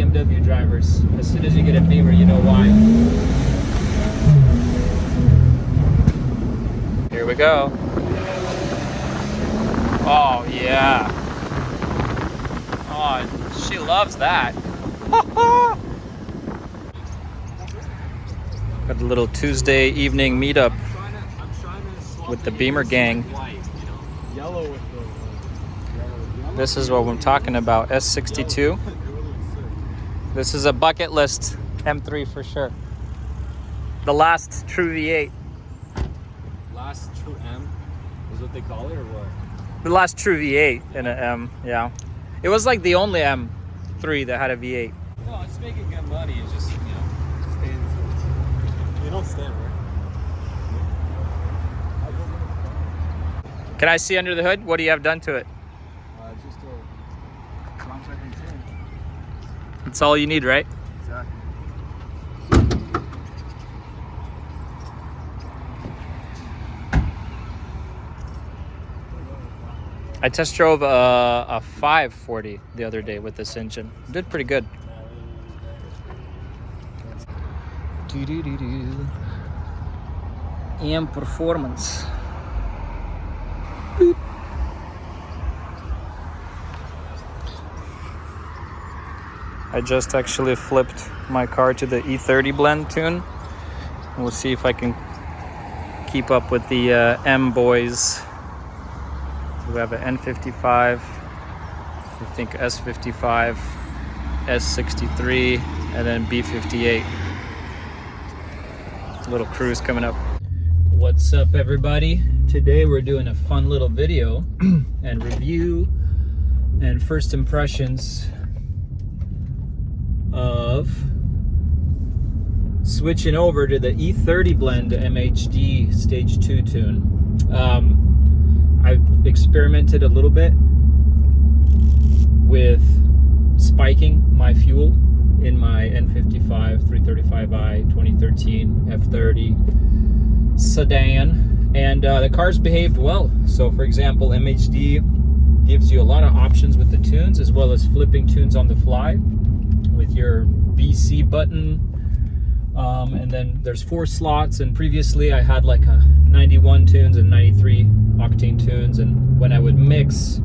BMW drivers. As soon as you get a Beamer, you know why. Here we go. Oh, yeah. Oh, she loves that. Got a little Tuesday evening meetup with the Beamer gang. This is what I'm talking about, S62. This is a bucket list M3 for sure. The last true V8. Last true M is what they call it, or what? The last true V8 in an M, yeah. It was like the only M3 that had a V8. No, it's making good money. It's just, you know, stands. They don't stand, right? Can I see under the hood? What do you have done to it? Just a front second chain. That's all you need, right? Exactly. I test drove a 540 the other day with this engine. Did pretty good. And performance. Boop. I just actually flipped my car to the E30 Blend tune. We'll see if I can keep up with the M boys. We have an N55, I think S55, S63, and then B58. Little cruise coming up. What's up, everybody? Today we're doing a fun little video and review and first impressions of switching over to the E30 Blend MHD Stage2 tune. I've experimented a little bit with spiking my fuel in my N55 335i 2013 F30 sedan, and the car's behaved well. So for example, MHD gives you a lot of options with the tunes, as well as flipping tunes on the fly with your BC button. And then there's 4 slots, and previously I had like a 91 tunes and 93 octane tunes, and when I would mix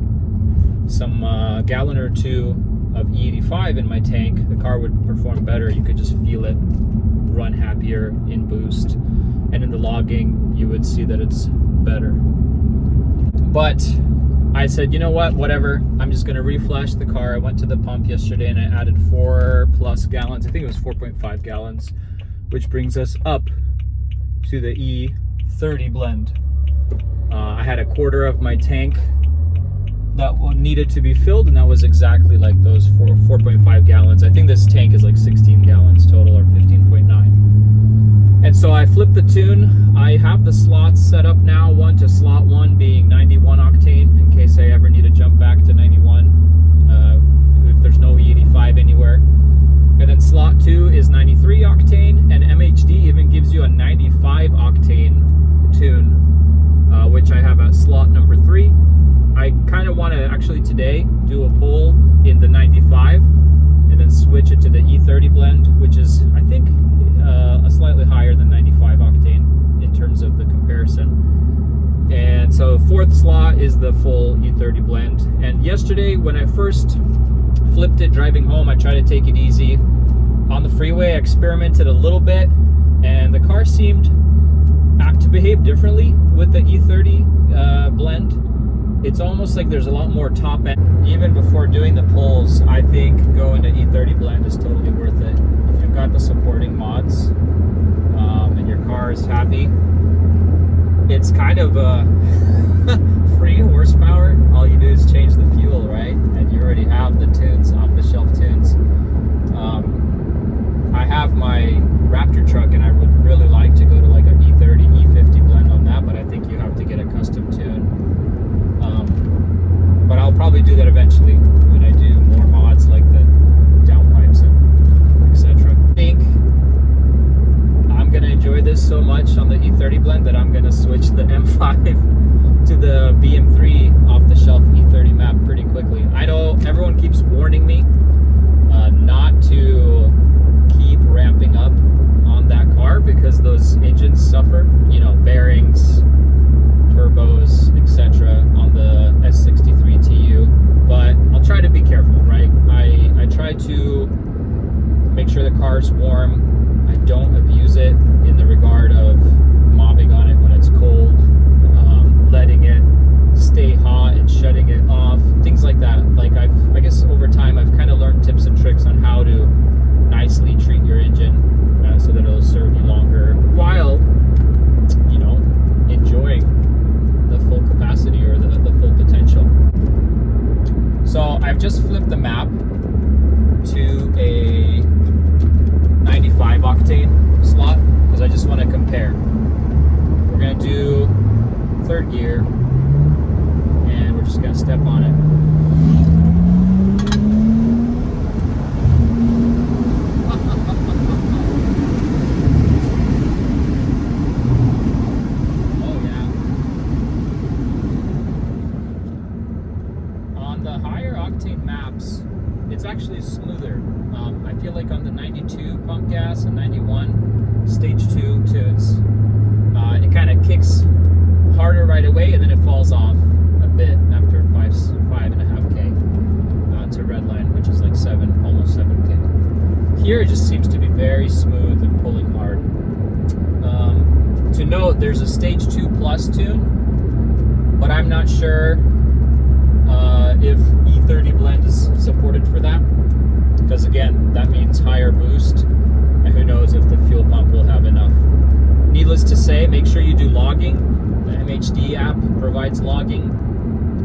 some gallon or two of E85 in my tank, the car would perform better. You could just feel it run happier in boost, and in the logging you would see that it's better. But I said, you know what, whatever, I'm just going to reflash the car. I went to the pump yesterday and I added 4+ gallons. I think it was 4.5 gallons, which brings us up to the E30 Blend. I had a quarter of my tank that needed to be filled, and that was exactly like those 4.5 gallons. I think this tank is like 16 gallons total, or 15.9. And so I flipped the tune. I have the slots set up now, one to slot 1 being 91 octane, in case I ever need to jump back to 91, if there's no E85 anywhere. And then slot 2 is 93 octane, and MHD even gives you a 95 octane tune, which I have at slot number 3. I kind of want to actually today do a pull in the 95 and then switch it to the E30 Blend, which is, I think, a slightly higher than 95 octane in terms of the comparison. And so 4th slot is the full E30 Blend. And yesterday when I first flipped it driving home, I tried to take it easy. On the freeway I experimented a little bit, and the car seemed to behave differently with the E30 Blend. It's almost like there's a lot more top end. Even before doing the pulls, I think going to E30 Blend is totally worth it. If you've got the supporting mods and your car is happy, it's kind of free horsepower. All you do is change the fuel, right? And you already have the tunes, off-the-shelf tunes. I have my Raptor truck, and I would really like to go to like an E30, E50 Blend on that, but I think you have to get a custom tune. But I'll probably do that eventually when I do more mods like the downpipes and etc. I think I'm gonna enjoy this so much on the E30 Blend that I'm gonna switch the M5 to the BM3 off-the-shelf E30 map pretty quickly. I know everyone keeps warning me not to make sure the car's warm. I don't abuse it in the regard of mobbing on it when it's cold, letting it stay hot and shutting it off, things like that. Like I guess over time I've kind of learned tips and tricks on how to nicely treat your engine so that it'll serve you longer while, you know, enjoying the full capacity or the full potential. So I've just flipped the map to a 95 octane slot because I just want to compare. We're going to do third gear and we're just going to step on it. Oh yeah. On the higher octane maps, it's actually smoother. I feel like on the 92 pump gas and 91 stage 2 tunes, it kind of kicks harder right away and then it falls off a bit after 5.5K to redline, which is like almost 7K. Here it just seems to be very smooth and pulling hard. To note, there's a stage 2 plus tune, but I'm not sure if E30 Blend is supported for that, because again, that means higher boost, and who knows if the fuel pump will have enough. Needless to say, make sure you do logging. The MHD app provides logging,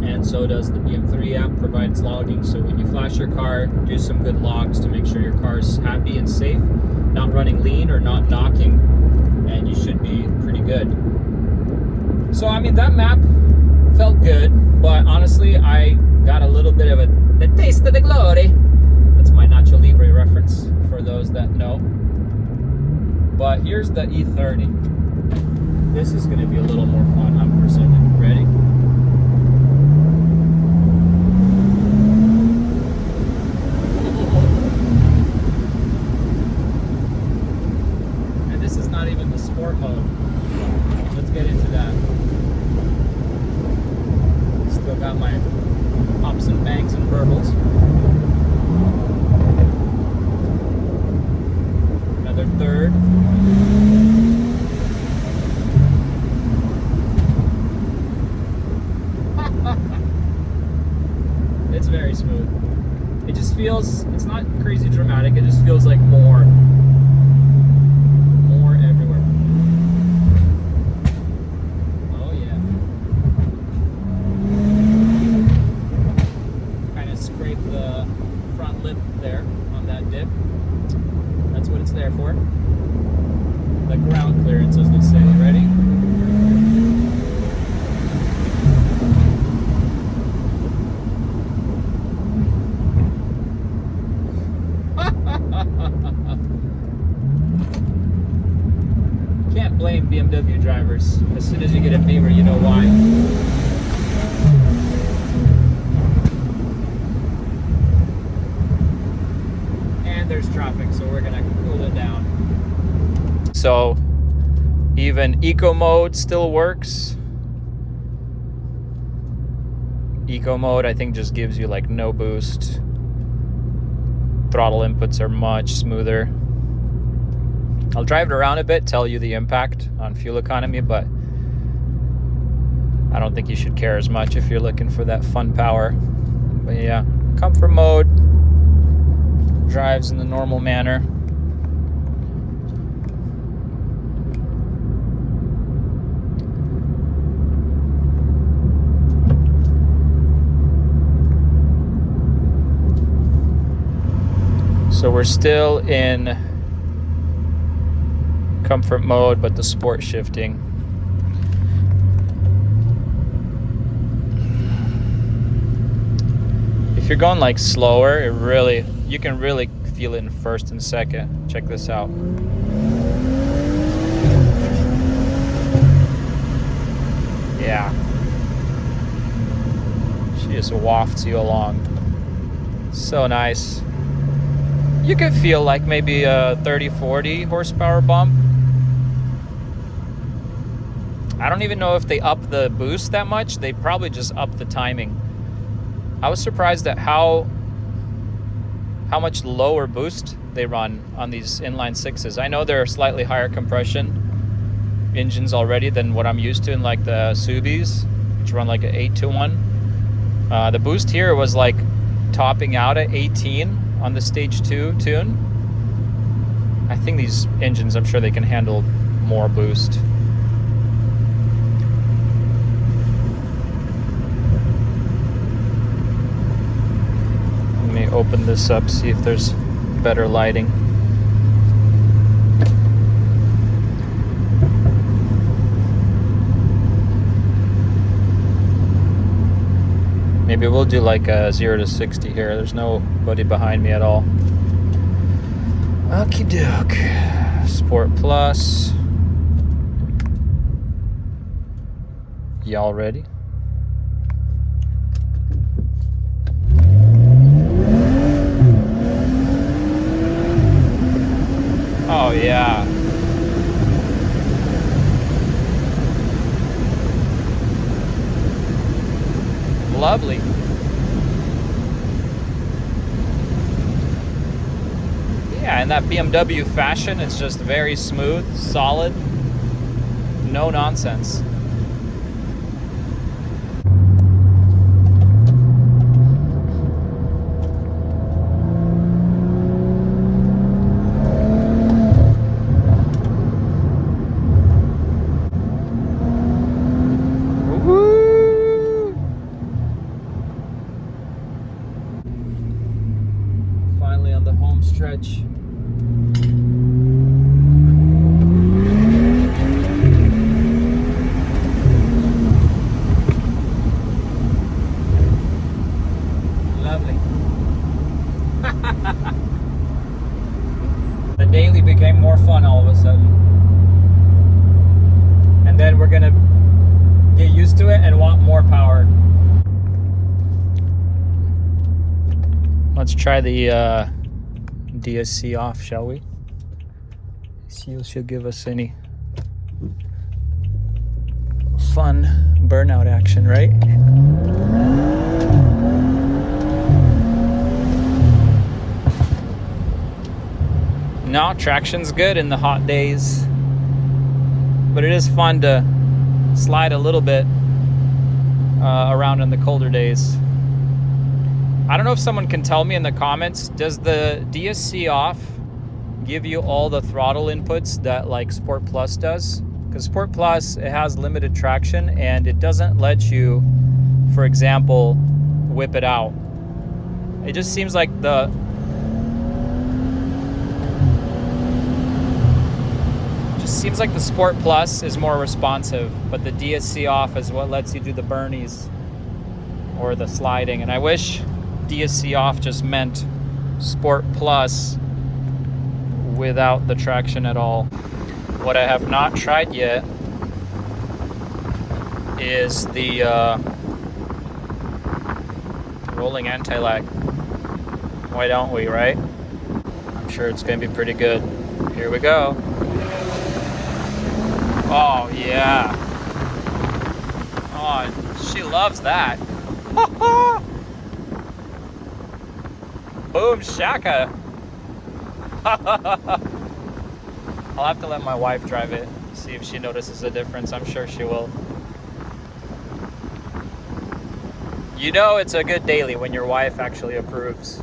and so does the BM3 app provides logging. So when you flash your car, do some good logs to make sure your car's happy and safe, not running lean or not knocking, and you should be pretty good. So I mean, that map felt good, but honestly I got a little bit of the taste of the glory. That's my Nacho Libre reference for those that know. But here's the E30. This is going to be a little more fun, I'm presuming. Ready? And this is not even the sport mode. Let's get into that. Still got my hops and bangs and burbles. Another third. It's very smooth. It just feels, it's not crazy dramatic, it just feels like more everywhere. Oh yeah. Kind of scrape the front lip there on that dip. That's what it's there for. The ground clearance, as they say. Ready? Can't blame BMW drivers. As soon as you get a Beamer, you know why. And there's traffic, so we're gonna cool it down. So even eco mode still works. Eco mode, I think, just gives you like no boost. Throttle inputs are much smoother. I'll drive it around a bit, tell you the impact on fuel economy, but I don't think you should care as much if you're looking for that fun power. But yeah, comfort mode drives in the normal manner. So we're still in comfort mode, but the sport shifting. If you're going like slower, you can really feel it in first and second. Check this out. Yeah. She just wafts you along. So nice. You can feel like maybe a 30-40 horsepower bump. I don't even know if they up the boost that much. They probably just up the timing. I was surprised at how much lower boost they run on these inline sixes. I know they're slightly higher compression engines already than what I'm used to in like the Subis, which run like an 8-to-1. The boost here was like topping out at 18 on the Stage 2 tune. I think these engines, I'm sure they can handle more boost. Let me open this up, see if there's better lighting. Maybe we'll do like a 0 to 60 here. There's nobody behind me at all. Okie doke. Sport Plus. Y'all ready? Oh yeah. Lovely. Yeah, in that BMW fashion, it's just very smooth, solid, no nonsense. Finally on the home stretch. Lovely. The daily became more fun all of a sudden. And then we're gonna get used to it and want more power. Let's try the DSC off, shall we? See if she'll give us any fun burnout action, right? No, traction's good in the hot days, but it is fun to slide a little bit around in the colder days. I don't know if someone can tell me in the comments, does the DSC off give you all the throttle inputs that like Sport Plus does? Because Sport Plus, it has limited traction and it doesn't let you, for example, whip it out. It just seems like the Sport Plus is more responsive, but the DSC off is what lets you do the burnies or the sliding. And I wish DSC off just meant Sport Plus without the traction at all. What I have not tried yet is the rolling anti-lag. Why don't we, right? I'm sure it's gonna be pretty good. Here we go. Oh yeah. Oh, she loves that. Boom shaka. I'll have to let my wife drive it, see if she notices a difference. I'm sure she will. You know it's a good daily when your wife actually approves.